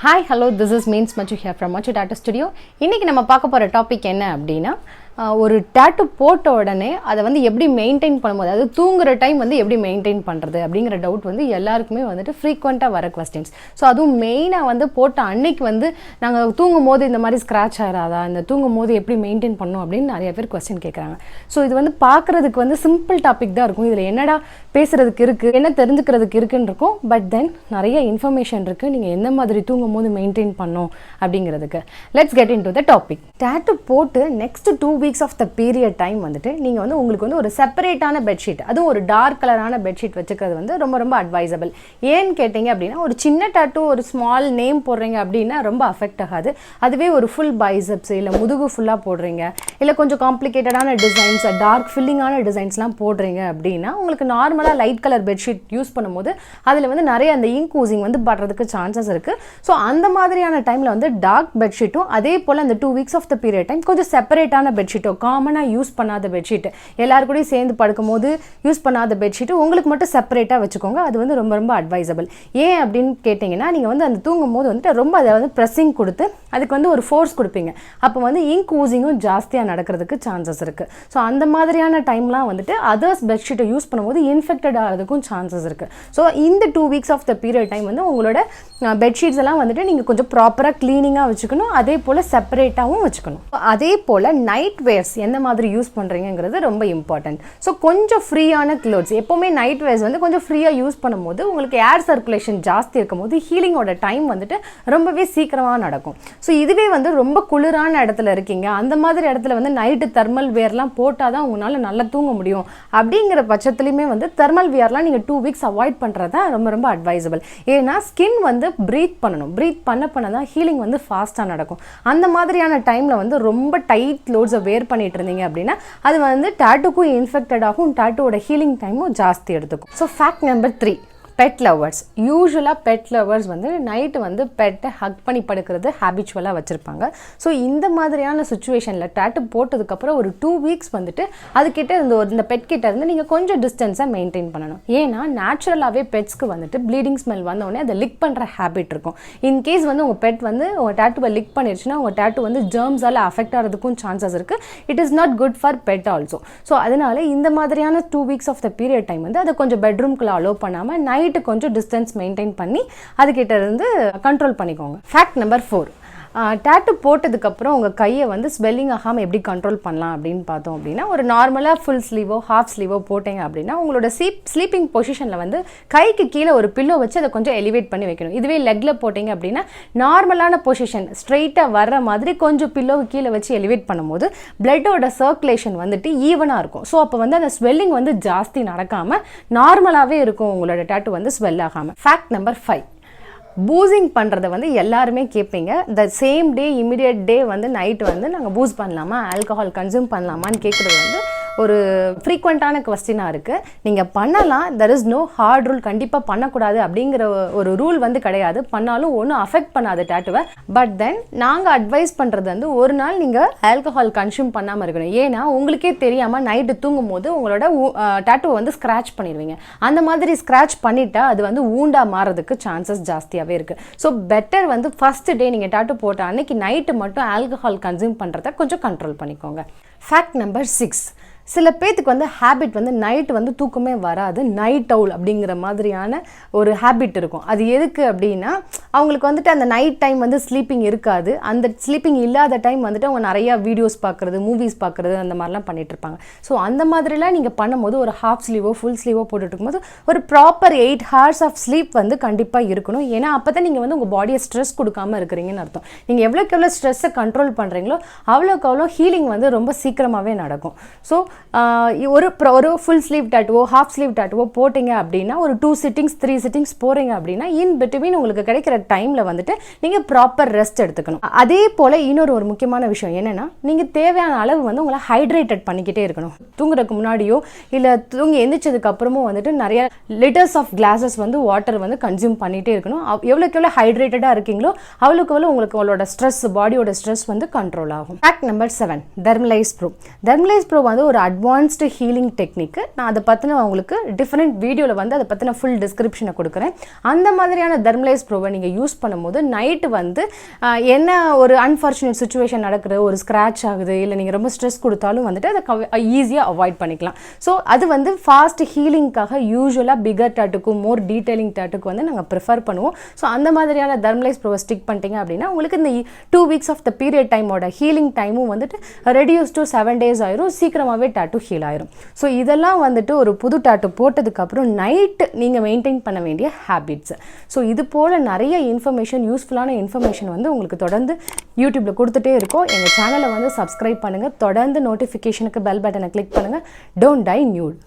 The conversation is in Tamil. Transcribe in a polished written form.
Hi, hello, this is Machu here from Machu Tattoos studio. இன்னைக்கு நம்ம பார்க்க போற டாபிக் என்ன அப்படினா ஒரு டாட்டூ போட்ட உடனே அதை வந்து எப்படி மெயின்டைன் பண்ணும்போது அதாவது தூங்குற டைம் வந்து எப்படி மெயின்டைன் பண்ணுறது அப்படிங்கிற டவுட் வந்து எல்லாருக்குமே வந்துட்டு ஃப்ரீக்வெண்ட்டாக வர கொஸ்டின்ஸ். ஸோ அதுவும் மெயினாக வந்து போட்ட அன்னைக்கு வந்து நாங்கள் தூங்கும் போது இந்த மாதிரி ஸ்க்ராட்ச் ஆகிறாதா, இந்த தூங்கும் போது எப்படி மெயின்டைன் பண்ணணும் அப்படின்னு நிறைய பேர் கொஸ்டின் கேட்குறாங்க. ஸோ இது வந்து பார்க்குறதுக்கு வந்து சிம்பிள் டாபிக் தான் இருக்கும். இதில் என்னடா பேசுகிறதுக்கு இருக்குது, என்ன தெரிஞ்சுக்கிறதுக்கு இருக்குன்னு இருக்கும். பட் தென் நிறைய இன்ஃபர்மேஷன் இருக்குது நீங்கள் எந்த மாதிரி தூங்கும் போது மெயின்டைன் பண்ணணும் அப்படிங்கிறதுக்கு. Let's get into the topic. Tattoo போட்டு next 2 weeks of the period time வந்துட்டு நீங்கள் வந்து உங்களுக்கு வந்து ஒரு செப்பரேட்டான பெட்ஷீட், அதுவும் ஒரு டார்க் கலரான பெட்ஷீட் வச்சுக்கிறது வந்து ரொம்ப ரொம்ப அட்வைசபிள். ஏன்னு கேட்டிங்க அப்படின்னா ஒரு சின்ன டாட்டூ ஒரு ஸ்மால் நேம் போடுறீங்க அப்படின்னா ரொம்ப அஃபெக்ட் ஆகாது. அதுவே ஒரு ஃபுல் பைசப்ஸ் இல்லை முதுகு ஃபுல்லாக போடுறீங்க, இல்லை கொஞ்சம் காம்ப்ளிகேட்டடான டிசைன்ஸ் டார்க் ஃபில்லிங்கான டிசைன்ஸ்லாம் போடுறீங்க அப்படின்னா உங்களுக்கு நார்மலாக லைட் கலர் பெட்ஷீட் யூஸ் பண்ணும்போது அதில் வந்து நிறைய அந்த இங்க் ஊசிங் வந்து படுறதுக்கு சான்சஸ் இருக்குது. ஸோ அந்த மாதிரியான டைமில் வந்து டார்க் பெட்ஷீட்டும் அதே போல் அந்த 2 weeks of the period time கொஞ்சம் செப்பரேட்டான பெட்ஷீட்டோ காமனாக யூஸ் பண்ணாத பெட்ஷீட் எல்லாரும் கூட சேர்ந்து படுக்கும் போது யூஸ் பண்ணாத பெட்ஷீட்டு உங்களுக்கு மட்டும் செப்பரேட்டாக வச்சுக்கோங்க. அது வந்து ரொம்ப ரொம்ப அட்வைசபிள். ஏன் அப்படின்னு கேட்டிங்கன்னா நீங்கள் வந்து அந்த தூங்கும் போது வந்துட்டு ரொம்ப அதை வந்து ப்ரெஸ்ஸிங் கொடுத்து அதுக்கு வந்து ஒரு ஃபோர்ஸ் கொடுப்பீங்க. அப்போ வந்து இங்க் ஊசிங்கும் ஜாஸ்தியாக நடக்கிறதுக்கு சான்சஸ் இருக்குது. ஸோ அந்த மாதிரியான டைம்லாம் வந்துட்டு அதர்ஸ் பெட்ஷீட்டை யூஸ் பண்ணும்போது இன்ஃபெக்டட் ஆகிறதுக்கும் சான்சஸ் இருக்குது. ஸோ இந்த 2 weeks of the period time வந்து உங்களோட பெட்ஷீட்ஸ் எல்லாம் வந்துட்டு நீங்கள் கொஞ்சம் ப்ராப்பராக க்ளீனிங்காக வச்சுக்கணும், அதே போல் செப்பரேட்டாகவும் வச்சுக்கணும். அதே போல் நைட் வேர்ஸ் எந்த மாதிரி யூஸ் பண்ணுறீங்கிறது ரொம்ப இம்பார்ட்டன்ட். ஸோ கொஞ்சம் ஃப்ரீயான க்ளோத்ஸ் எப்போவுமே நைட் வேர்ஸ் வந்து கொஞ்சம் ஃப்ரீயாக யூஸ் பண்ணும்போது உங்களுக்கு ஏர் சர்க்குலேஷன் ஜாஸ்தி இருக்கும் போது ஹீலிங்கோட டைம் வந்துட்டு ரொம்பவே சீக்கிரமாக நடக்கும். ஸோ இதுவே வந்து ரொம்ப குளிரான இடத்துல இருக்கீங்க, அந்த மாதிரி இடத்துல வந்து நைட்டு தெர்மல் வேர்லாம் போட்டால் தான் உங்களால் நல்லா தூங்க முடியும். அப்படிங்கிற பட்சத்துலையுமே வந்து தெர்மல் வேர்லாம் நீங்கள் 2 weeks அவாய்ட் பண்ணுறது தான் ரொம்ப ரொம்ப அட்வைசபிள். ஏன்னா ஸ்கின் வந்து ப்ரீத் பண்ணணும், ப்ரீத் பண்ண தான் ஹீலிங் வந்து ஃபாஸ்ட்டாக நடக்கும். அந்த மாதிரியான டைமில் வந்து ரொம்ப டைட் க்ளோத்ஸை வேர் பண்ணிட்டு இருந்தீங்க அப்படின்னா அது வந்து டாட்டூக்கும் இன்ஃபெக்டட் ஆகும், டாட்டூவோட ஹீலிங் டைமும் ஜாஸ்தி எடுத்துக்கும். So fact number 3, bed lovers. யூஸ்வலாக பெட் லவர்ஸ் வந்து நைட்டு வந்து பெட்டை ஹக் பண்ணி படுக்கிறது ஹேபிச்சுவலாக வச்சுருப்பாங்க. ஸோ இந்த மாதிரியான சுச்சுவேஷனில் டாட்டூ போட்டதுக்கப்புறம் ஒரு 2 weeks வந்துட்டு அதுக்கிட்ட இந்த பெட் கிட்ட இருந்து நீங்கள் கொஞ்சம் டிஸ்டன்ஸை மெயின்டைன் பண்ணணும். ஏன்னா நேச்சுரலாகவே பெட்ஸ்க்கு வந்துட்டு ப்ளீடிங் ஸ்மெல் வந்தோடனே அதை லிக் பண்ணுற ஹேபிட் இருக்கும். இன்கேஸ் வந்து உங்கள் பெட் வந்து உங்கள் டாட்டூவை லிக் பண்ணிடுச்சுன்னா உங்கள் டாட்டூ வந்து ஜெர்ம்ஸால் அஃபெக்ட் ஆகிறதுக்கும் சான்சஸ் இருக்குது. It is not good for pet also. So அதனால இந்த மாதிரியான 2 weeks of the period time வந்து அதை கொஞ்சம் பெட்ரூம்குள்ளே அலோவ் பண்ணாமல் நைட்டு கொஞ்சம் டிஸ்டன்ஸ் மெயின்டைன் பண்ணி அதுக்கிட்ட இருந்து கண்ட்ரோல் பண்ணிக்கோங்க. ஃபேக்ட் நம்பர் 4, டாட்டூ போட்டதுக்கப்புறம் உங்கள் கையை வந்து ஸ்வெல்லிங் ஆகாமல் எப்படி கண்ட்ரோல் பண்ணலாம் அப்படின்னு பார்த்தோம் அப்படின்னா ஒரு நார்மலாக ஃபுல் ஸ்லீவோ ஹாஃப் ஸ்லீவோ போட்டிங்க அப்படின்னா உங்களோட ஸ்லீப்பிங் பொசிஷனில் வந்து கைக்கு கீழே ஒரு பில்லோ வச்சு அதை கொஞ்சம் எலிவேட் பண்ணி வைக்கணும். இதுவே லெக்கில் போட்டிங்க அப்படின்னா நார்மலான பொசிஷன் ஸ்ட்ரெயிட்டாக வர்ற மாதிரி கொஞ்சம் பில்லோவை கீழே வச்சு எலிவேட் பண்ணும்போது பிளட்டோட சர்க்குலேஷன் வந்துட்டு ஈவனாக இருக்கும். ஸோ அப்போ வந்து அந்த ஸ்வெல்லிங் வந்து ஜாஸ்தி நடக்காமல் நார்மலாகவே இருக்கும் உங்களோட டாட்டூ வந்து ஸ்வெல் ஆகாமல். ஃபேக்ட் நம்பர் 5, பூஸிங் பண்ணுறதை வந்து எல்லாருமே கேட்பீங்க. த சேம் டே இமிடியட் டே வந்து நைட்டு வந்து நாங்கள் பூஸ் பண்ணலாமா, ஆல்கஹால் கன்சியூம் பண்ணலாமான்னு கேட்குறது வந்து ஒரு ஃப்ரீக்வெண்ட்டான கொஸ்டினாக இருக்குது. நீங்கள் பண்ணலாம், there is no hard rule, கண்டிப்பாக பண்ணக்கூடாது அப்படிங்கிற ஒரு ரூல் வந்து கிடையாது. பண்ணாலும் ஒன்றும் அஃபெக்ட் பண்ணாது டாட்டுவை. பட் தென் நாங்கள் அட்வைஸ் பண்ணுறது வந்து ஒரு நாள் நீங்கள் ஆல்கஹால் கன்சியூம் பண்ணாமல் இருக்கணும். ஏன்னா உங்களுக்கே தெரியாமல் நைட்டு தூங்கும் போது உங்களோட டாட்டுவை வந்து ஸ்க்ராட்ச் பண்ணிடுவீங்க. அந்த மாதிரி ஸ்க்ராட்ச் பண்ணிட்டா அது வந்து ஊண்டாக மாறதுக்கு சான்சஸ் ஜாஸ்தியாகவே இருக்குது. ஸோ பெட்டர் வந்து ஃபர்ஸ்ட் டே நீங்கள் டாட்டு போட்ட அன்னைக்கு நைட்டு மட்டும் ஆல்கஹால் கன்சியூம் பண்ணுறத கொஞ்சம் கண்ட்ரோல் பண்ணிக்கோங்க. ஃபேக்ட் நம்பர் 6, சில பேத்துக்கு வந்து ஹேபிட் வந்து நைட்டு வந்து தூக்கமே வராது, நைட் அவுல் அப்படிங்கிற மாதிரியான ஒரு ஹேபிட் இருக்கும். அது எதுக்கு அப்படின்னா அவங்களுக்கு வந்துட்டு அந்த நைட் டைம் வந்து ஸ்லீப்பிங் இருக்காது. அந்த ஸ்லீப்பிங் இல்லாத டைம் வந்துட்டு அவங்க நிறையா வீடியோஸ் பார்க்குறது, மூவிஸ் பார்க்குறது அந்த மாதிரிலாம் பண்ணிட்டு இருப்பாங்க. ஸோ அந்த மாதிரிலாம் நீங்கள் பண்ணும்போது ஒரு ஹாஃப் ஸ்லீவோ ஃபுல் ஸ்லீவோ போட்டுட்டு இருக்கும்போது ஒரு ப்ராப்பர் 8 hours ஆஃப் ஸ்லீப் வந்து கண்டிப்பாக இருக்கணும். ஏன்னா அப்போ தான் நீங்கள் வந்து உங்கள் பாடியை ஸ்ட்ரெஸ் கொடுக்காமல் இருக்கிறீங்கன்னு அர்த்தம். நீங்கள் எவ்வளோக்கு எவ்வளோ ஸ்ட்ரெஸ்ஸை கண்ட்ரோல் பண்ணுறீங்களோ அவ்வளோக்கு அவ்வளோ ஹீலிங் வந்து ரொம்ப சீக்கிரமாகவே நடக்கும். ஸோ ஒரு ஃபுல் ஸ்லீவ் டாட்டுவோ ஹாஃப் ஸ்லீவ் டாட்டுவோ போட்டிங்க அப்படின்னா ஒரு 2 sittings 3 sittings போகிறீங்க அப்படின்னா இன் பிட்வீன் உங்களுக்கு கிடைக்கிற டைமில் வந்துட்டு நீங்கள் ப்ராப்பர் ரெஸ்ட் எடுத்துக்கணும். அதே போல் இன்னொரு முக்கியமான விஷயம் என்னென்னா நீங்கள் தேவையான அளவு வந்து உங்களை ஹைட்ரேட்டட் பண்ணிக்கிட்டே இருக்கணும். தூங்குறதுக்கு முன்னாடியோ இல்லை தூங்கி எந்திரிச்சதுக்கு அப்புறமும் வந்துட்டு நிறைய லிட்டர்ஸ் ஆஃப் கிளாஸஸ் வந்து வாட்டர் வந்து கன்சியூம் பண்ணிகிட்டே இருக்கணும். எவ்வளோக்கு எவ்வளோ ஹைட்ரேட்டடாக இருக்கீங்களோ அவ்வளோக்கு எவ்வளோ உங்களுக்கு உங்களோட ஸ்ட்ரெஸ் பாடியோட ஸ்ட்ரெஸ் வந்து கண்ட்ரோல் ஆகும். Fact number 7, thermalise pro. Thermalise pro வந்து ஒரு அட்வான்ஸ்டு ஹீலிங் டெக்னிக்கு. நான் அதை பற்றின உங்களுக்கு டிஃப்ரெண்ட் வீடியோவில் வந்து அதை பற்றின ஃபுல் டிஸ்கிரிப்ஷனை கொடுக்குறேன். அந்த மாதிரியான தெர்மலைஸ் ப்ரோவை நீங்கள் யூஸ் பண்ணும்போது நைட்டு வந்து என்ன ஒரு அன்ஃபார்ச்சுனேட் சுச்சுவேஷன் நடக்குது, ஒரு ஸ்க்ராட்ச் ஆகுது, இல்லை நீங்கள் ரொம்ப ஸ்ட்ரெஸ் கொடுத்தாலும் வந்துட்டு அதை ஈஸியாக அவாய்ட் பண்ணிக்கலாம். ஸோ அது வந்து ஃபாஸ்ட் ஹீலிங்காக யூஸ்வலாக பிகர் டாட்டுக்கும் மோர் டீட்டெயிலிங் டாட்டுக்கு வந்து நாங்கள் ப்ரிஃபர் பண்ணுவோம். ஸோ அந்த மாதிரியான தெர்மலைஸ் ப்ரோவை ஸ்டிக் பண்ணிட்டீங்க அப்படின்னா உங்களுக்கு இந்த 2 weeks ஆஃப் த பீரியட் டைமோட ஹீலிங் டைமும் வந்துட்டு ரெடியூஸ் டு 7 days ஆயிரும். சீக்கிரமாகவே டாட்டூ ஹீல் ஆயிரும். ஸோ இதெல்லாம் வந்துட்டு ஒரு புது டாட்டூ போட்டதுக்கப்புறம் நைட்டு நீங்கள் மெயின்டைன் பண்ண வேண்டிய ஹேபிட்ஸ். ஸோ இது போல் நிறைய இன்ஃபர்மேஷன், யூஸ்ஃபுல்லான இன்ஃபர்மேஷன் வந்து உங்களுக்கு தொடர்ந்து யூடியூப்பில் கொடுத்துட்டே இருக்கோம். எங்கள் சேனலை வந்து சப்ஸ்கிரைப் பண்ணுங்கள். தொடர்ந்து நோட்டிஃபிகேஷனுக்கு பெல் பட்டனை கிளிக் பண்ணுங்கள். Don't die nude.